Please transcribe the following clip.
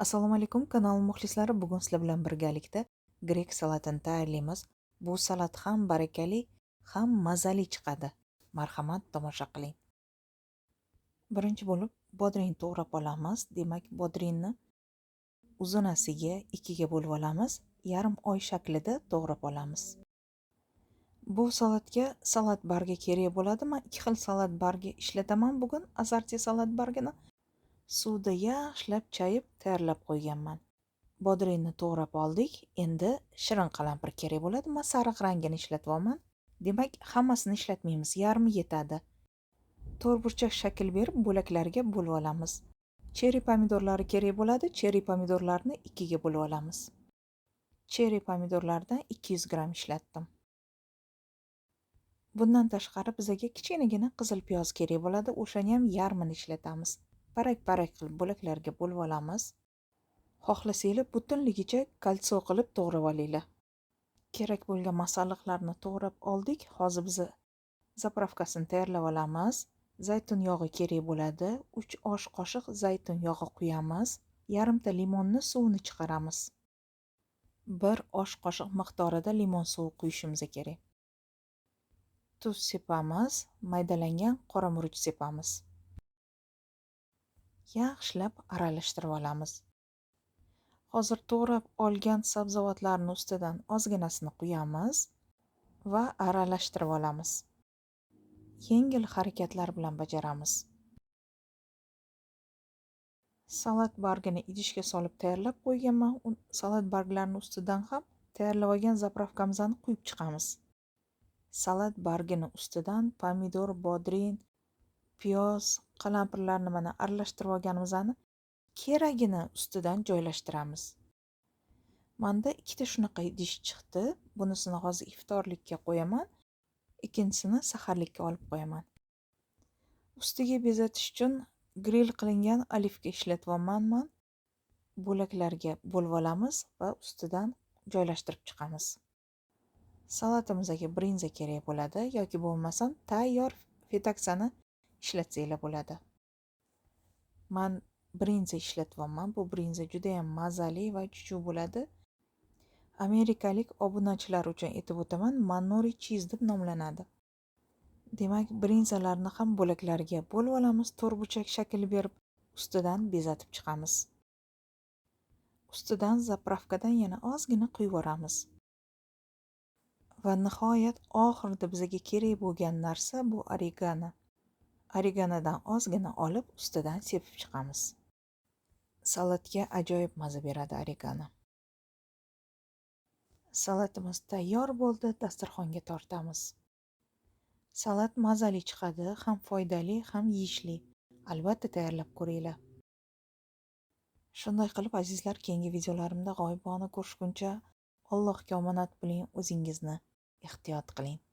Assalomu alaykum kanal muxlislari. Bugun sizlar bilan birgalikda grek salatini tayyorlaymiz. Bu salat ham barakali, ham mazali chiqadi. Marhamat, tomosha qiling. Birinchi bo'lib bodringni to'g'rab olamiz. Demak, bodringni uzunasiga ikkiga bo'lib olamiz. Yarim oy shaklida to'g'rab olamiz. Bu salatga salat bargi kerak bo'ladi. Men ikki xil salat bargi ishlataman bugun. Assorti salat bargini suvda yaxshilab chayib tayyorlab qo'yganman. Bodringni to'g'rab oldik. Endi shirin qalampir kerak bo'ladi. Men sariq rangini ishlatyapman. Demak, hammasini ishlatmaymiz. Yarmi yetadi. To'rtburchak shakl berib bo'laklarga bo'lib olamiz. Cheri pomidorlari kerak bo'ladi. Cheri pomidorlarni ikkiga bo'lib olamiz. Cheri pomidorlardan 200 gram ishlatdim. Bundan tashqari bizga kichkinagina qizil piyoz kerak bo'ladi. O'shani ham yarmini ishlatamiz. Barak-barak qilib bo'laklarga bo'lib olamiz. Xohlasanglar butunligicha koltso qilib to'g'rab olinglar. Kerak bo'lgan masalliqlarni to'g'rab oldik. Hozir biz zapravkasini tayyorlab olamiz. Zaytun yog'i kerak bo'ladi. 3 osh qoshiq zaytun yog'i quyamiz. Yarimta limonni suvini chiqaramiz. 1 osh qoshiq miqdorida limon suvi quyishimiz kerak. Tuz sepamiz, maydalangan qora murch sepamiz. Yaxshilab aralashtirib olamiz. Hozir to'g'rab olgan sabzavotlarni ustidan ozginasini quyamiz va aralashtirib olamiz. Yengil harakatlar bilan bajaramiz. Salat bargini idishga solib tayyorlab qo'yganman. Salat barglarini ustidan ham tayyorlab olgan zapravkamizni quyib chiqamiz. Salat bargini ustidan pomidor, bodring, piyoz, qalampirlarni mana aralashtirib olganimizni keragini ustidan joylashtiramiz. Manda ikkita shunaqa idish chiqdi. Bunisini hozir iftorlikka qo'yaman. Ikkinchisini saharlikka olib qo'yaman. Ustiga bezatish uchun grill qilingan olivka ishlatyapman men. Bo'laklarga bo'lib olamiz va ustidan joylashtirib chiqamiz. Salatimizga brinza kerak bo'ladi yoki bo'lmasam tayyor fetaksani ishlatsanglar bo'ladi. Men brinza ishlatyapman. Bu brinza juda ham mazali va chuchuk bo'ladi. Amerikalik obunachilar uchun aytib o'taman, Manori cheese deb nomlanadi. Demak, brinzalarni ham bo'laklarga bo'lib olamiz, to'rtburchak shakl berib, ustidan bezatib chiqamiz. Ustidan zapravkadan yana ozgina quyib yuboramiz. Va nihoyat oxirida bizga kerak bo'lgan narsa bu oregano. Oreganodan ozgina olib ustidan sepib chiqamiz. Salatga ajoyib maza beradi oregano. Salatimiz tayyor bo'ldi, dasturxonga tortamiz. Salat mazali chiqadi, ham foydali, ham yeyishli. Albatta tayyorlab ko'ringlar. Shunday qilib azizlar, keyingi videolarimda g'oyibona ko'rishguncha Allohga omonat bo'ling, o'zingizni ehtiyot qiling.